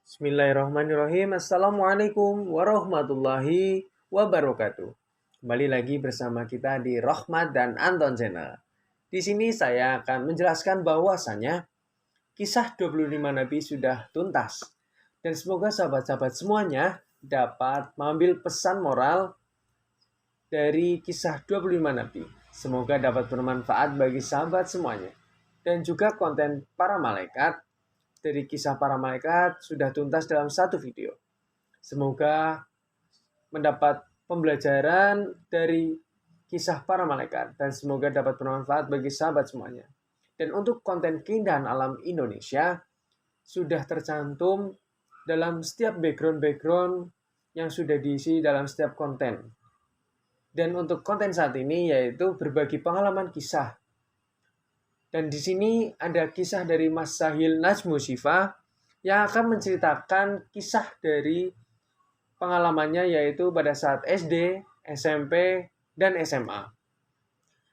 Bismillahirrahmanirrahim. Assalamualaikum warahmatullahi wabarakatuh. Kembali lagi bersama kita di Rohmat dan Anton Channel. Di sini saya akan menjelaskan bahwasanya kisah 25 Nabi sudah tuntas. Dan semoga sahabat-sahabat semuanya dapat mengambil pesan moral dari kisah 25 Nabi. Semoga dapat bermanfaat bagi sahabat semuanya. Dan juga konten para malaikat dari kisah para malaikat sudah tuntas dalam satu video. Semoga mendapat pembelajaran dari kisah para malaikat dan semoga dapat bermanfaat bagi sahabat semuanya. Dan untuk konten keindahan alam Indonesia sudah tercantum dalam setiap background yang sudah diisi dalam setiap konten. Dan untuk konten saat ini yaitu berbagi pengalaman kisah. Dan di sini ada kisah dari Mas Sahil Najmu Shifa yang akan menceritakan kisah dari pengalamannya yaitu pada saat SD, SMP, dan SMA.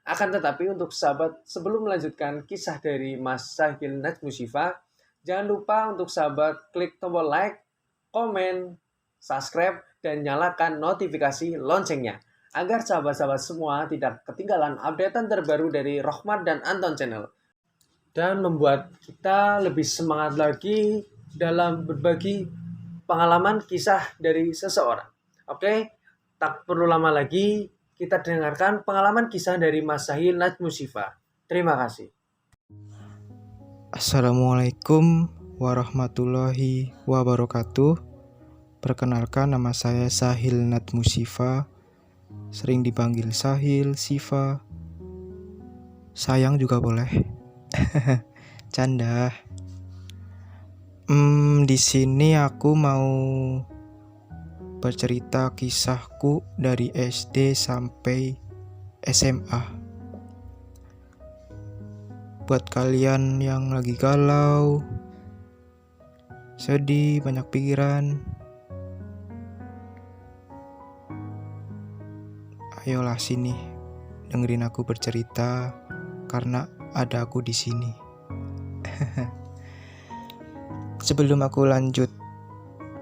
Akan tetapi untuk sahabat sebelum melanjutkan kisah dari Mas Sahil Najmu Shifa, jangan lupa untuk sahabat klik tombol like, komen, subscribe, dan nyalakan notifikasi loncengnya agar sahabat-sahabat semua tidak ketinggalan updatean terbaru dari Rohmat dan Anton Channel dan membuat kita lebih semangat lagi dalam berbagi pengalaman kisah dari seseorang. Oke, tak perlu lama lagi kita dengarkan pengalaman kisah dari Mas Sahil Najmu Shifa. Terima kasih. Assalamualaikum warahmatullahi wabarakatuh. Perkenalkan, nama saya Sahil Najmu Shifa, sering dipanggil Sahil, Shifa, sayang juga boleh. Canda. Di sini aku mau bercerita kisahku dari SD sampai SMA. Buat kalian yang lagi galau, sedih, banyak pikiran, ayolah sini, dengerin aku bercerita karena ada aku di sini. Sebelum aku lanjut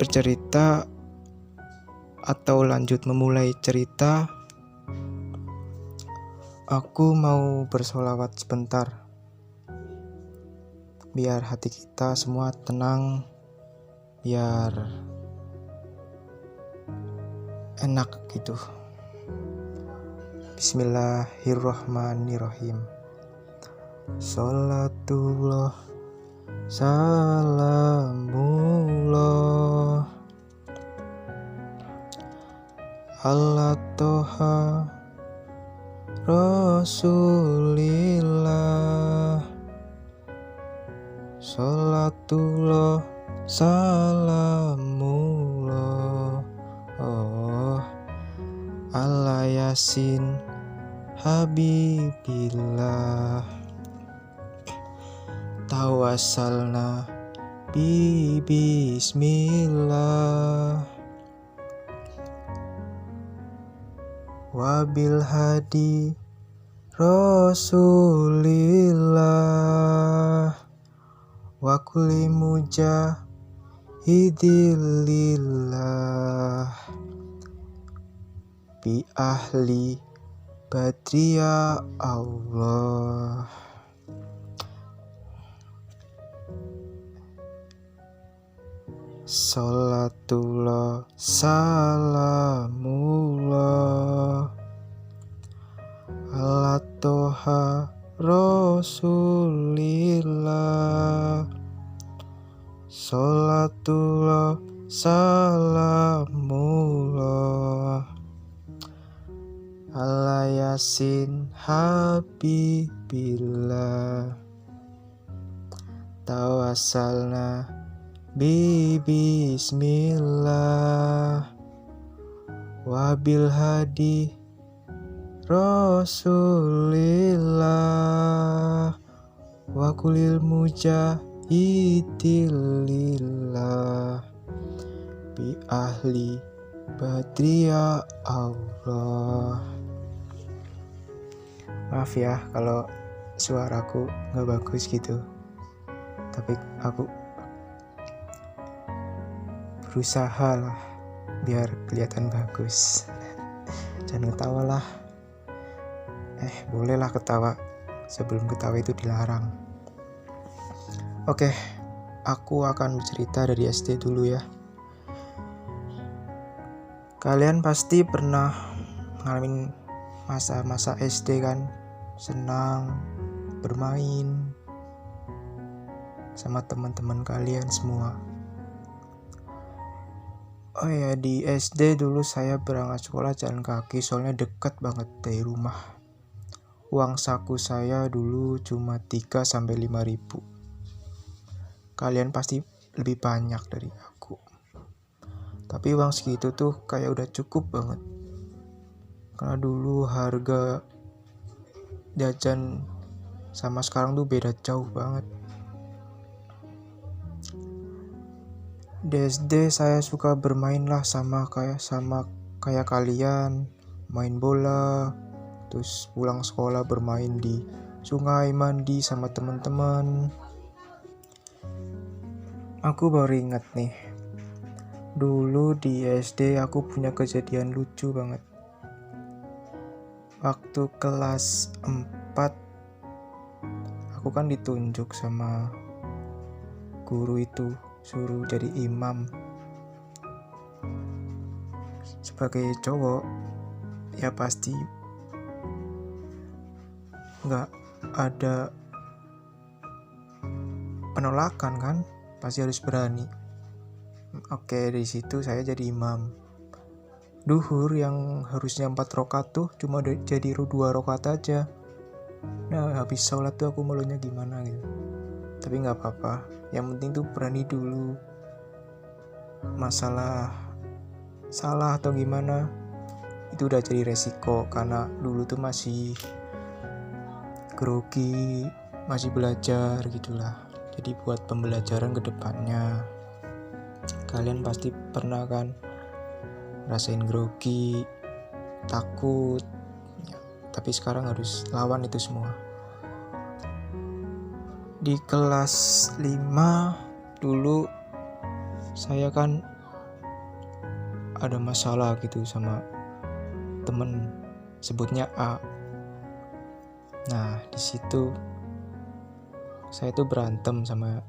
bercerita atau lanjut memulai cerita, aku mau bersolawat sebentar biar hati kita semua tenang, biar enak gitu. Bismillahirrahmanirrahim. Salatullah salamullah ala toha rasulillah. Salatullah salamullah ala yasin habibillah. Tawassalna bismillah wabil hadi rasulillah wa kulli mujahidillah bi ahli badriya Allah. Salatullah salamullah ala toha rasulillah. Salatullah salamullah ala yasin habibillah. Tawassalna bismillah wabil hadi rasulillah wa kulil mujahidillah bi ahli badriya Allah. Maaf ya kalau suaraku gak bagus gitu, tapi aku berusaha lah biar kelihatan bagus. Jangan ketawa lah. Bolehlah ketawa. Sebelum ketawa itu dilarang. Oke, aku akan bercerita dari SD dulu ya. Kalian pasti pernah ngalamin masa-masa SD kan, senang bermain sama teman-teman kalian semua. Oh ya, di SD dulu saya berangkat sekolah jalan kaki soalnya dekat banget dari rumah. Uang saku saya dulu cuma 3-5 ribu. Kalian pasti lebih banyak dari aku. Tapi uang segitu tuh kayak udah cukup banget. Karena dulu harga jajan sama sekarang tuh beda jauh banget. Di SD saya suka bermain lah sama kayak kalian, main bola, terus pulang sekolah bermain di sungai, mandi sama teman-teman. Aku baru ingat nih, dulu di SD aku punya kejadian lucu banget. Waktu kelas 4, aku kan ditunjuk sama guru itu, suruh jadi imam. Sebagai cowok, ya pasti nggak ada penolakan kan, pasti harus berani. Oke, di situ saya jadi imam. Duhur yang harusnya 4 rakaat tuh cuma jadi 2 rakaat aja. Nah, habis sholat tuh aku malunya gimana gitu. Tapi nggak apa-apa, yang penting tuh berani dulu. Masalah salah atau gimana itu udah jadi resiko, karena dulu tuh masih grogi, masih belajar gitulah. Jadi buat pembelajaran ke depannya. Kalian pasti pernah kan rasain grogi, takut ya, tapi sekarang harus lawan itu semua. Di kelas 5 dulu saya kan ada masalah gitu sama temen, sebutnya A. Nah, di situ saya tuh berantem sama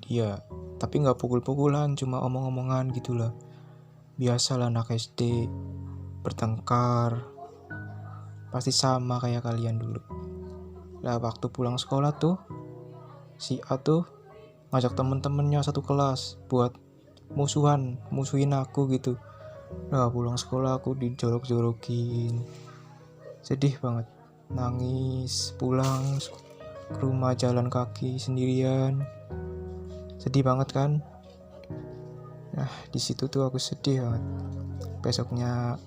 dia, tapi nggak pukul-pukulan, cuma omong-omongan gitulah. Biasalah anak SD bertengkar, pasti sama kayak kalian dulu. Lah waktu pulang sekolah tuh si A tuh ngajak temen-temennya satu kelas buat musuhin aku gitu. Nah pulang sekolah aku dijorok-jorokin, sedih banget, nangis, pulang ke rumah jalan kaki sendirian, sedih banget kan. Nah di situ tuh aku sedih banget. Besoknya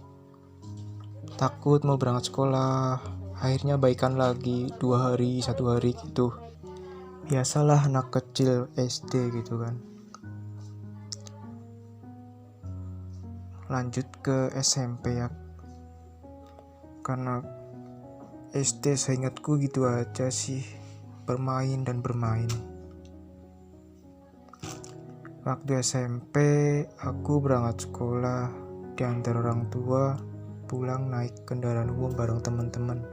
takut mau berangkat sekolah, akhirnya baikan lagi 2 hari, 1 hari gitu. Biasalah anak kecil SD gitu kan. Lanjut ke SMP ya, karena SD seingatku gitu aja sih, bermain dan bermain. Waktu SMP aku berangkat sekolah diantar orang tua, pulang naik kendaraan umum bareng teman-teman.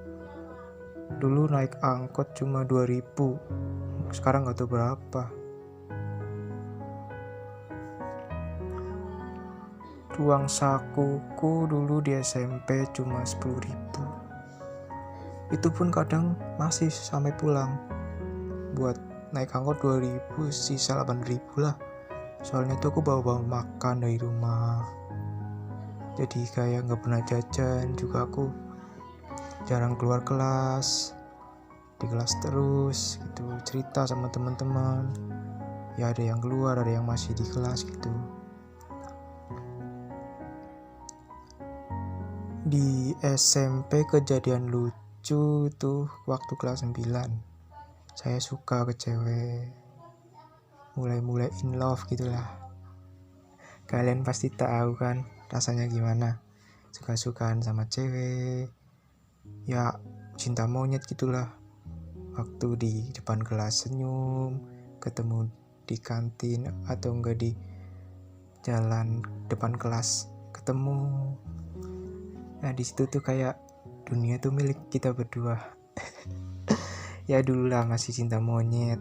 Dulu naik angkot cuma 2.000, sekarang gak tahu berapa. Uang sakuku dulu di SMP cuma 10.000. Itu pun kadang masih sampai pulang. Buat naik angkot 2.000, sisa 8.000 lah. Soalnya tuh aku bawa makan dari rumah. Jadi kayak gak pernah jajan, juga aku jarang keluar kelas. Di kelas terus gitu, cerita sama teman-teman. Ya ada yang keluar, ada yang masih di kelas gitu. Di SMP kejadian lucu tuh waktu kelas 9. Saya suka ke cewek. Mulai in love gitulah. Kalian pasti tahu kan rasanya gimana. Suka-sukaan sama cewek. Ya cinta monyet gitulah. Waktu di depan kelas senyum, ketemu di kantin atau enggak di jalan depan kelas ketemu. Nah di situ tuh kayak dunia tuh milik kita berdua. Ya dulu lah masih cinta monyet.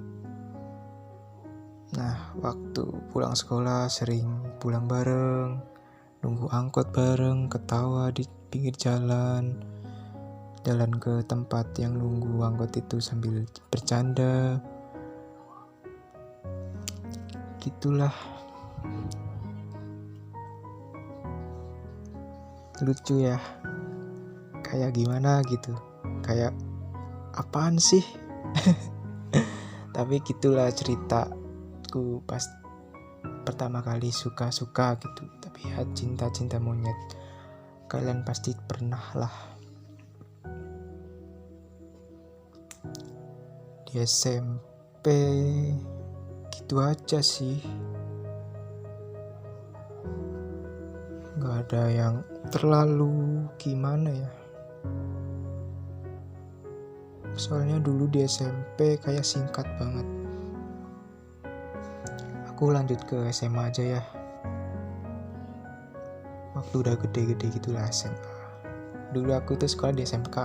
Nah waktu pulang sekolah sering pulang bareng, nunggu angkot bareng, ketawa di pinggir jalan ke tempat yang nunggu angkot itu sambil bercanda. Gitulah. Lucu ya. Kayak gimana gitu. Kayak apaan sih? Tapi gitulah ceritaku pas pertama kali suka-suka gitu. Tapi ya cinta-cinta monyet. Kalian pasti pernah lah. Di SMP gitu aja sih. Gak ada yang terlalu gimana ya. Soalnya dulu di SMP kayak singkat banget. Aku lanjut ke SMA aja ya. Waktu udah gede-gede gitulah SMA. Dulu aku tuh sekolah di SMK.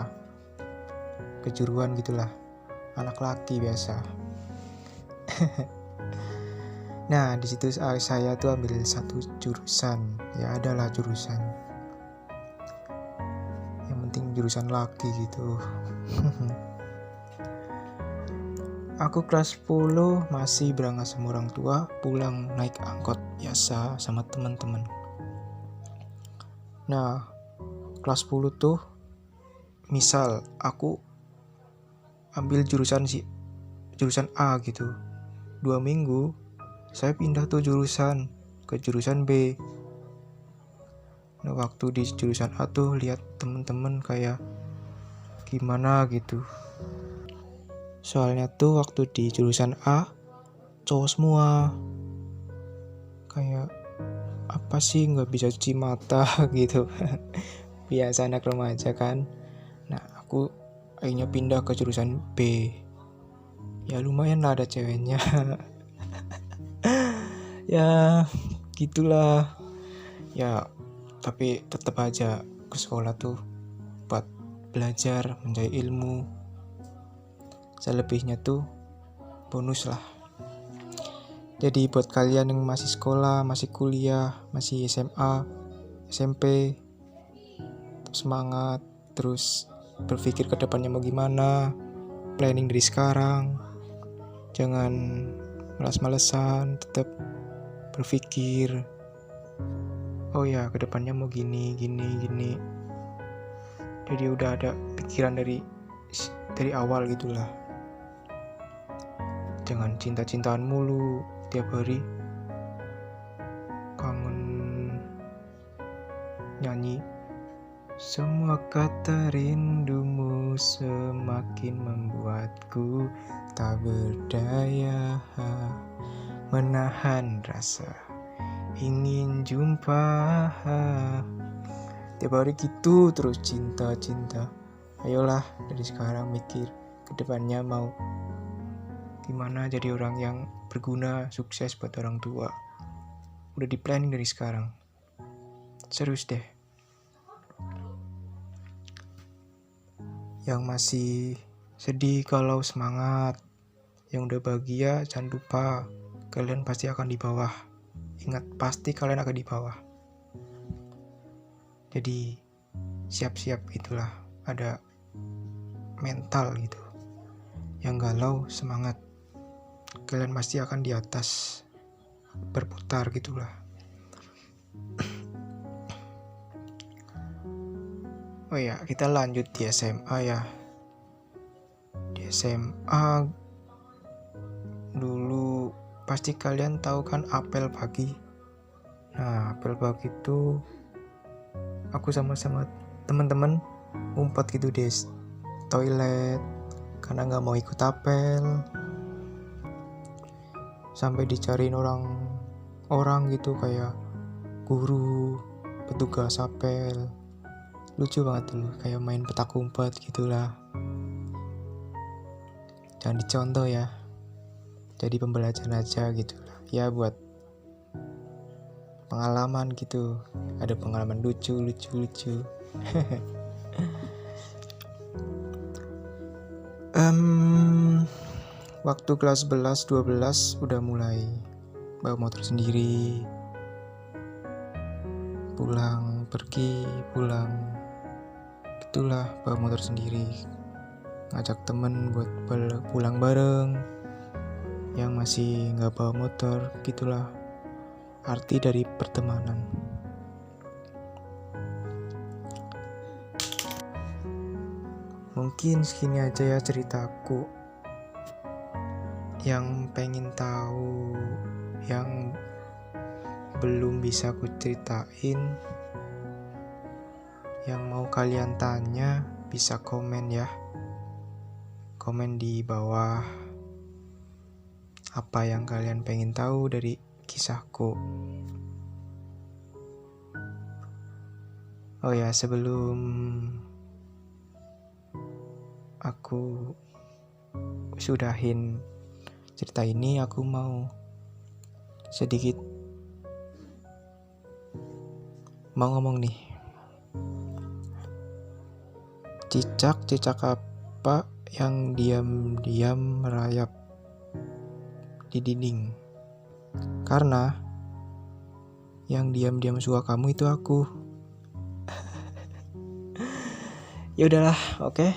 Kejuruan gitulah. Anak laki biasa. Nah di situ saya tuh ambil satu jurusan. Ya adalah jurusan. Yang penting jurusan laki gitu. Aku kelas 10 masih berangkat sama orang tua, pulang naik angkot biasa sama teman-teman. Nah kelas 10 tuh misal aku ambil jurusan A gitu. 2 minggu saya pindah tuh jurusan ke jurusan B. Nah waktu di jurusan A tuh lihat temen-temen kayak gimana gitu. Soalnya tuh waktu di jurusan A cowok semua. Kayak apa sih nggak bisa cuci mata gitu. Biasa anak remaja kan. Nah aku akhirnya pindah ke jurusan B. Ya lumayan lah ada ceweknya. Ya gitulah. Ya tapi tetap aja ke sekolah tuh buat belajar, mencari ilmu. Selebihnya tuh bonus lah. Jadi buat kalian yang masih sekolah, masih kuliah, masih SMA, SMP, tetap semangat, terus berpikir ke depannya mau gimana, planning dari sekarang. Jangan malas-malesan, tetap berpikir, oh ya kedepannya mau gini. Jadi udah ada pikiran dari awal gitulah. Jangan cinta-cintaan mulu tiap hari. Kangen nyanyi. Semua kata rindumu semakin membuatku tak berdaya menahan rasa ingin jumpa. Tiap hari gitu terus cinta. Ayolah dari sekarang mikir kedepannya mau gimana jadi orang yang berguna, sukses buat orang tua. Udah di planning dari sekarang. Serius deh. Yang masih sedih kalau semangat. Yang udah bahagia jangan lupa kalian pasti akan di bawah. Ingat pasti kalian akan di bawah. Jadi siap-siap itulah. Ada mental gitu. Yang galau semangat. Kalian pasti akan di atas. Berputar gitulah. Oh ya, kita lanjut di SMA ya. Di SMA dulu pasti kalian tahu kan apel pagi. Nah, apel pagi itu aku sama teman-teman ngumpet gitu di toilet karena nggak mau ikut apel. Sampai dicariin orang gitu kayak guru, petugas apel. Lucu banget dulu, kayak main petak umpet gitulah. Jangan dicontoh ya. Jadi pembelajaran aja gitulah. Ya buat pengalaman gitu. Ada pengalaman lucu. Waktu kelas 11-12 udah mulai bawa motor sendiri, pulang gitulah, bawa motor sendiri, ngajak temen buat pulang bareng yang masih nggak bawa motor. Gitulah arti dari pertemanan. Mungkin segini aja ya ceritaku. Yang pengen tahu, yang belum bisa ku ceritain, yang mau kalian tanya bisa komen ya. Komen di bawah apa yang kalian pengen tahu dari kisahku. Oh ya, sebelum aku sudahin cerita ini, aku mau sedikit ngomong nih. Cicak apa yang diam-diam merayap di dinding? Karena yang diam-diam suka kamu itu aku. Ya udahlah, oke.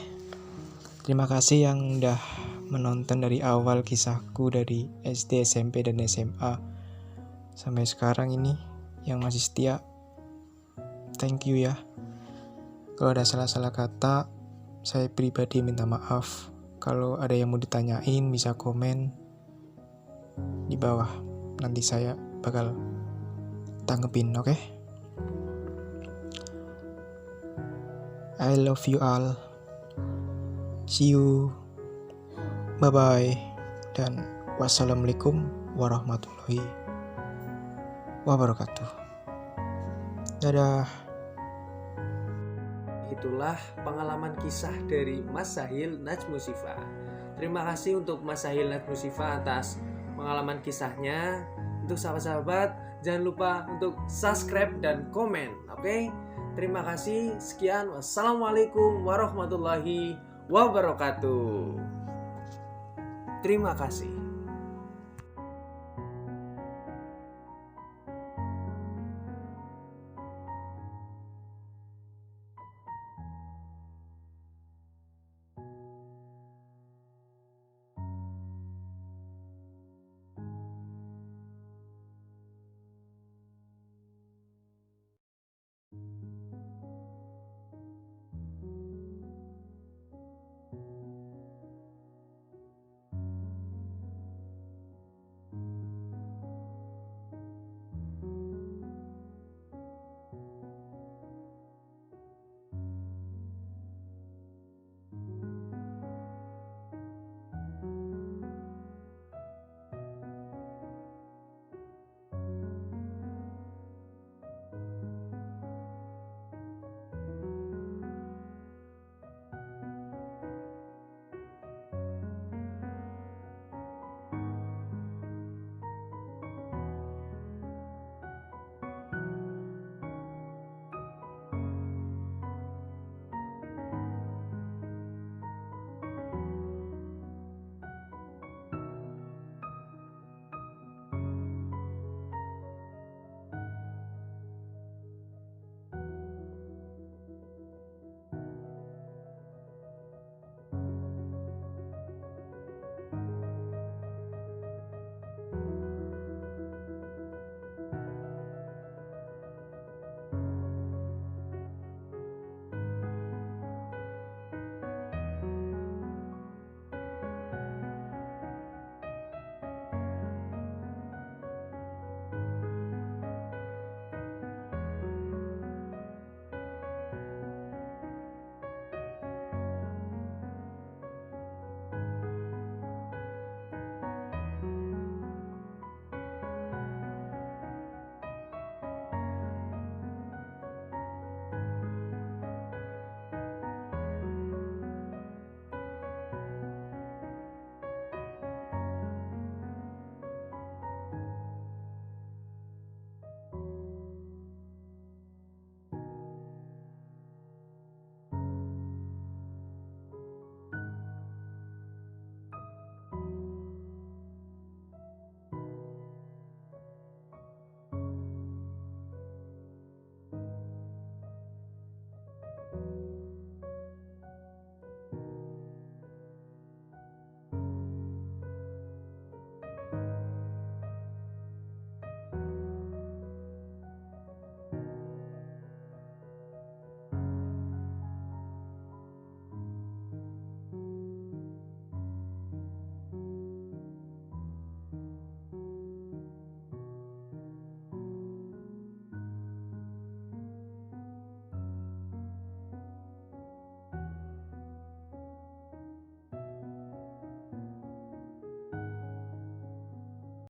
Terima kasih yang udah menonton dari awal kisahku dari SD, SMP, dan SMA sampai sekarang ini, yang masih setia. Thank you ya. Kalau ada salah-salah kata, saya pribadi minta maaf. Kalau ada yang mau ditanyain bisa komen di bawah. Nanti saya bakal tanggepin, oke? I love you all. See you. Bye-bye. Dan wassalamualaikum warahmatullahi wabarakatuh. Dadah. Itulah pengalaman kisah dari Mas Sahil Najmusyifa. Terima kasih untuk Mas Sahil Najmusyifa atas pengalaman kisahnya. Untuk sahabat-sahabat, jangan lupa untuk subscribe dan komen, oke? Terima kasih. Sekian. Wassalamualaikum warahmatullahi wabarakatuh. Terima kasih.